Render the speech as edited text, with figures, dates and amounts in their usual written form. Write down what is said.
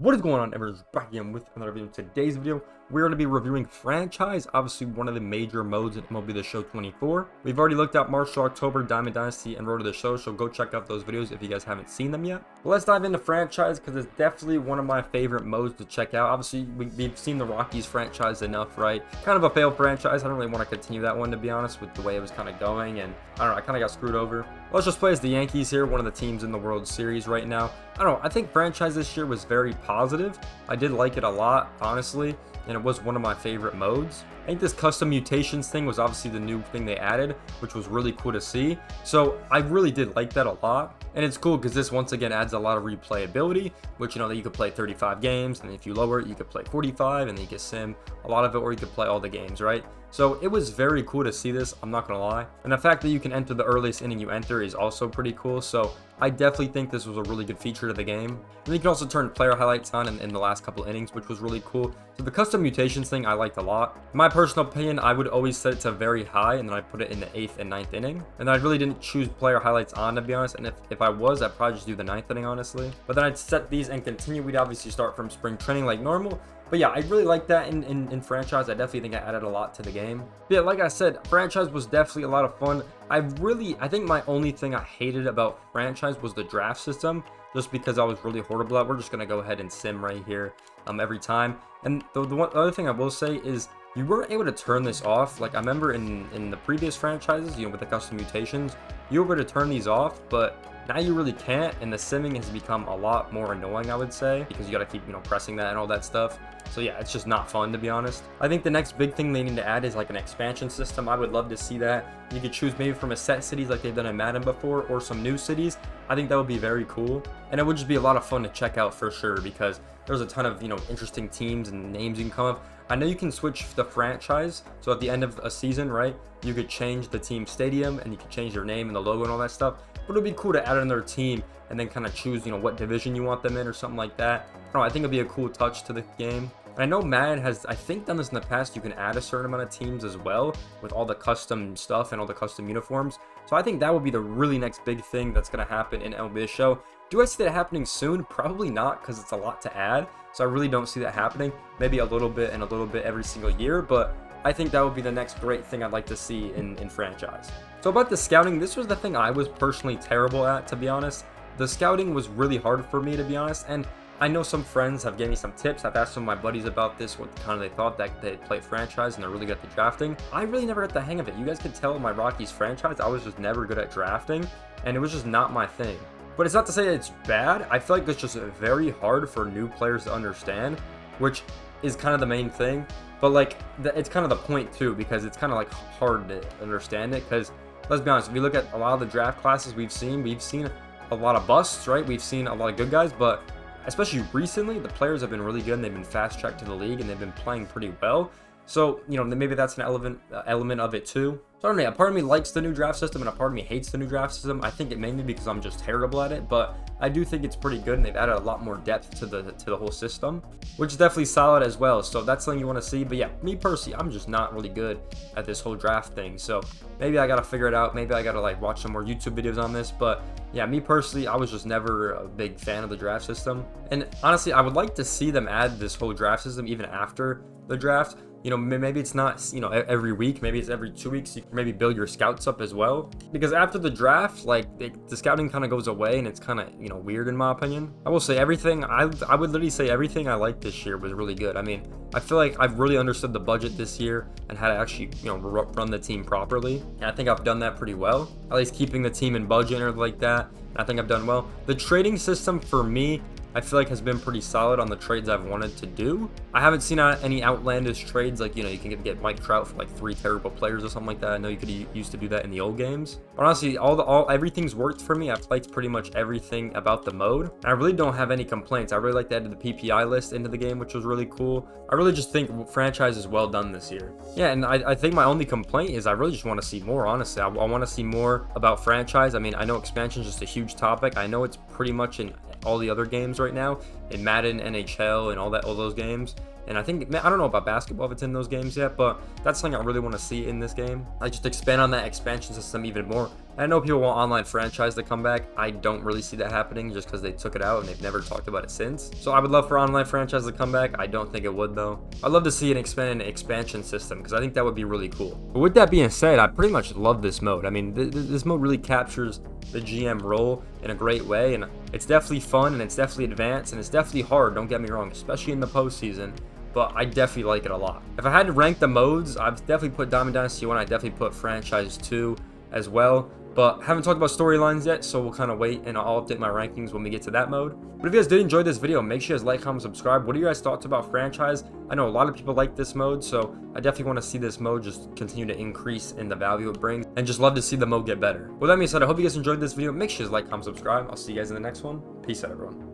What is going on, everyone? Back again with another video. In today's video, we're going to be reviewing franchise, obviously one of the major modes in MLB The Show 24. We've already looked at March to October, Diamond Dynasty, and Road to the Show, so go check out those videos if you guys haven't seen them yet. But let's dive into franchise because it's definitely one of my favorite modes to check out. Obviously, we've seen the Rockies franchise enough, right? Kind of a failed franchise. I don't really want to continue that one, to be honest, with the way it was kind of going, and I don't know, I kind of got screwed over. Let's just play as the Yankees here, one of the teams in the World Series right now. I don't know, I think franchise this year was very positive. I did like it a lot, honestly, and it was one of my favorite modes. I think this custom mutations thing was obviously the new thing they added, which was really cool to see. So I really did like that a lot. And it's cool because this once again adds a lot of replayability, which, you know, that you could play 35 games, and if you lower it, you could play 45, and then you can sim a lot of it, or you could play all the games, right? So it was very cool to see this, I'm not gonna lie. And the fact that you can enter the earliest inning you enter is also pretty cool. So I definitely think this was a really good feature to the game. And you can also turn player highlights on in the last couple innings, which was really cool. So the custom mutations thing I liked a lot. In my personal opinion, I would always set it to very high, and then I put it in the 8th and 9th inning. And I really didn't choose player highlights on, to be honest. And if I was, I'd probably just do the 9th inning, honestly. But then I'd set these and continue. We'd obviously start from spring training like normal. But yeah, I really like that in franchise. I definitely think I added a lot to the game. But yeah, like I said, franchise was definitely a lot of fun. I think my only thing I hated about franchise was the draft system, just because I was really horrible at it. We're just going to go ahead and sim right here every time. And the other thing I will say is you weren't able to turn this off. Like I remember in the previous franchises, you know, with the custom mutations, you were able to turn these off, but now you really can't, and the simming has become a lot more annoying, I would say, because you got to keep, you know, pressing that and all that stuff. So yeah, it's just not fun, to be honest. I think the next big thing they need to add is like an expansion system. I would love to see that. You could choose maybe from a set cities like they've done in Madden before, or some new cities. I think that would be very cool, and it would just be a lot of fun to check out for sure, because there's a ton of, you know, interesting teams and names you can come up. I know you can switch the franchise, so at the end of a season, right, you could change the team stadium, and you could change their name and the logo and all that stuff. But it'd be cool to add in their team and then kind of choose, you know, what division you want them in or something like that. I don't know, I think it'd be a cool touch to the game. And I know Madden has, I think, done this in the past. You can add a certain amount of teams as well with all the custom stuff and all the custom uniforms. So I think that would be the really next big thing that's going to happen in MLB The Show. Do I see that happening soon? Probably not, because it's a lot to add. So I really don't see that happening. Maybe a little bit and a little bit every single year, but I think that would be the next great thing I'd like to see in franchise. So about the scouting, this was the thing I was personally terrible at, to be honest. The scouting was really hard for me, to be honest, and I know some friends have given me some tips. I've asked some of my buddies about this, what kind of they thought that they play franchise and they're really good at the drafting. I really never got the hang of it. You guys could tell in my Rockies franchise, I was just never good at drafting, and it was just not my thing. But it's not to say it's bad. I feel like it's just very hard for new players to understand, which is kind of the main thing. But like, it's kind of the point too, because it's kind of like hard to understand it. Because let's be honest, if you look at a lot of the draft classes we've seen a lot of busts, right? We've seen a lot of good guys, but especially recently, the players have been really good, and they've been fast tracked to the league, and they've been playing pretty well. So, you know, maybe that's an element of it too. So I don't know, a part of me likes the new draft system, and a part of me hates the new draft system. I think it mainly because I'm just terrible at it, but I do think it's pretty good, and they've added a lot more depth to the whole system, which is definitely solid as well. So that's something you want to see. But yeah, me personally, I'm just not really good at this whole draft thing. So maybe I got to figure it out. Maybe I got to like watch some more YouTube videos on this. But yeah, me personally, I was just never a big fan of the draft system. And honestly, I would like to see them add this whole draft system even after the draft. You know, maybe it's not, you know, every week, maybe it's every 2 weeks. You can maybe build your scouts up as well, because after the draft, like the scouting kind of goes away, and it's kind of, you know, weird in my opinion. I will say everything, I would literally say everything I liked this year was really good. I mean, I feel like I've really understood the budget this year and how to actually, you know, run the team properly. And I think I've done that pretty well, at least keeping the team in budget or like that. I think I've done well. The trading system for me, I feel like has been pretty solid on the trades I've wanted to do. I haven't seen any outlandish trades, like, you know, you can get Mike Trout for like 3 terrible players or something like that. I know you could used to do that in the old games. But honestly, everything's worked for me. I've liked pretty much everything about the mode. And I really don't have any complaints. I really like that added the PPI list into the game, which was really cool. I really just think franchise is well done this year. Yeah, and I think my only complaint is I really just want to see more, honestly. I want to see more about franchise. I mean, I know expansion is just a huge topic. I know it's pretty much in all the other games right now in Madden, NHL, and all those games. And I think, I don't know about basketball if it's in those games yet, but that's something I really want to see in this game. I just expand on that expansion system even more. I know people want online franchise to come back. I don't really see that happening just because they took it out and they've never talked about it since. So I would love for online franchise to come back. I don't think it would though. I'd love to see an expanded expansion system because I think that would be really cool. But with that being said, I pretty much love this mode. I mean, this mode really captures the GM role in a great way, and it's definitely fun and it's definitely advanced and it's definitely hard, don't get me wrong, especially in the postseason. But I definitely like it a lot. If I had to rank the modes, I've definitely put Diamond Dynasty 1, I definitely put Franchise 2 as well. But haven't talked about storylines yet, so we'll kind of wait and I'll update my rankings when we get to that mode. But if you guys did enjoy this video, make sure you guys like, comment, subscribe. What are your guys' thoughts about Franchise? I know a lot of people like this mode, so I definitely want to see this mode just continue to increase in the value it brings and just love to see the mode get better. With that being said, I hope you guys enjoyed this video. Make sure you guys like, comment, subscribe. I'll see you guys in the next one. Peace out, everyone.